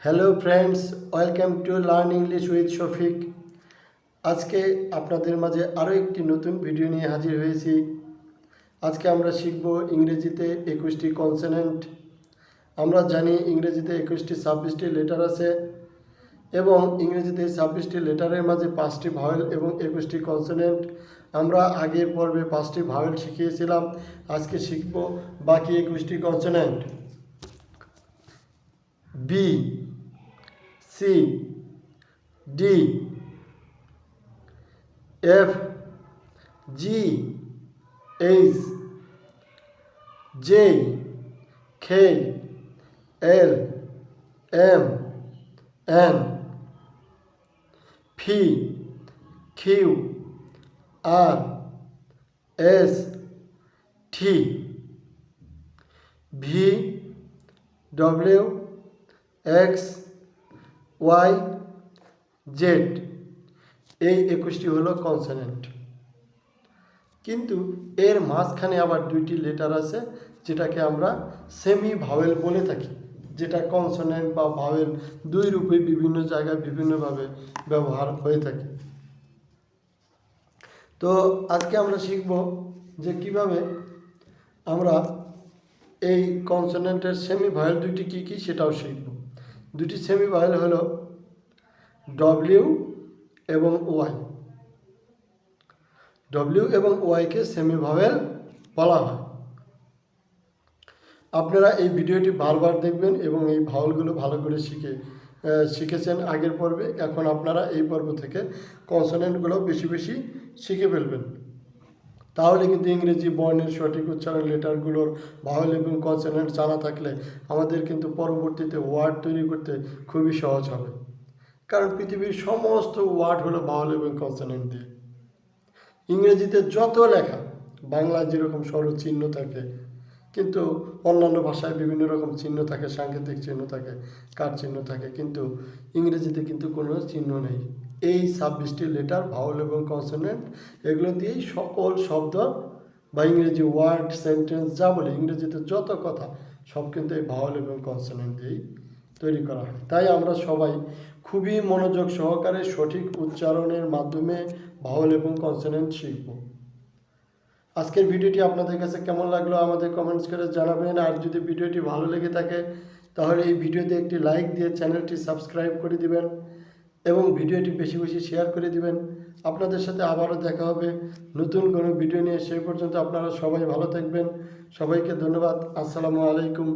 Hello friends, welcome to learn English with Shafiq. আজকে আপনাদের মাঝে আরও একটি নতুন ভিডিও নিয়ে হাজির হয়েছি। আজকে আমরা শিখব ইংরেজিতে 21টি কনসোনেন্ট। আমরা জানি ইংরেজিতে 21টি 26টি লেটার আছে এবং ইংরেজিতে 26টি লেটারের মাঝে 5টি ভাওয়েল এবং 21টি কনসোনেন্ট। আমরা আগের পর্বে 5টি ভাওয়েল শিখিয়েছিলাম, আজকে শিখব বাকি 21টি consonant. B, C, D, F, G, H, J, K, L, M, N, P, Q, R, S, T, V, W, X, Y, Z. এই 21টি হলো কনসোনেন্ট। কিন্তু এর মাঝখানে আবার 2টি লেটার আছে যেটাকে আমরা সেমি ভাওয়েল বলে থাকি, যেটা কনসোনেন্ট বা ভাওয়েল দুই রূপে বিভিন্ন জায়গায় বিভিন্নভাবে ব্যবহার হয়ে থাকে। তো আজকে আমরা শিখব যে কিভাবে আমরা এই কনসোনেন্টের সেমি ভাওয়েল দুইটি কী কী সেটাও শিখব। দুটি সেমি ভাওয়েল হলো ডব্লিউ এবং ওয়াই। ডব্লিউ এবং ওয়াইকে সেমি ভাওয়েল বলা হয়। আপনারা এই ভিডিওটি বারবার দেখবেন এবং এই ভাওয়েলগুলো ভালো করে শিখেছেন আগের পর্বে। এখন আপনারা এই পর্ব থেকে কনসোনেন্টগুলো বেশি বেশি শিখে ফেলবেন। তাহলে কিন্তু ইংরেজি বর্ণের সঠিক উচ্চারণ, লেটারগুলোর ভাওয়েল এবং কনসোনেন্ট জানা থাকলে আমাদের কিন্তু পরবর্তীতে ওয়ার্ড তৈরি করতে খুবই সহজ হবে। কারণ পৃথিবীর সমস্ত ওয়ার্ড হলো ভাওয়েল এবং কনসোনেন্ট দিয়ে। ইংরেজিতে যত লেখা, বাংলায় যেরকম স্বরচিহ্ন থাকে, কিন্তু অন্যান্য ভাষায় বিভিন্ন রকম চিহ্ন থাকে, সাংকেতিক চিহ্ন থাকে, কার চিহ্ন থাকে, কিন্তু ইংরেজিতে কিন্তু কোনো চিহ্ন নেই। এই 26টি লেটার ভাওয়েল এবং কনসোনেন্ট, এগুলো দিয়েই সকল শব্দ বা ইংরেজি ওয়ার্ড, সেন্টেন্স যা বলে, ইংরেজিতে যত কথা সব কিন্তু এই ভাওয়েল এবং কনসোনেন্ট দিয়েই তৈরি করা হয়। তাই আমরা সবাই খুবই মনোযোগ সহকারে সঠিক উচ্চারণের মাধ্যমে ভাওয়েল এবং কনসোনেন্ট শিখব। আজকের ভিডিওটি আপনাদের কাছে কেমন লাগলো আমাদের কমেন্টস করে জানাবেন। আর যদি ভিডিওটি ভালো লেগে থাকে তাহলে এই ভিডিওতে একটি লাইক দিয়ে চ্যানেলটি সাবস্ক্রাইব করে দিবেন এবং ভিডিওটি বেশি বেশি শেয়ার করে দিবেন। আপনাদের সাথে আবারও দেখা হবে নতুন কোনো ভিডিও নিয়ে। সেই পর্যন্ত আপনারা সবাই ভালো থাকবেন। সবাইকে ধন্যবাদ। আসসালামু আলাইকুম।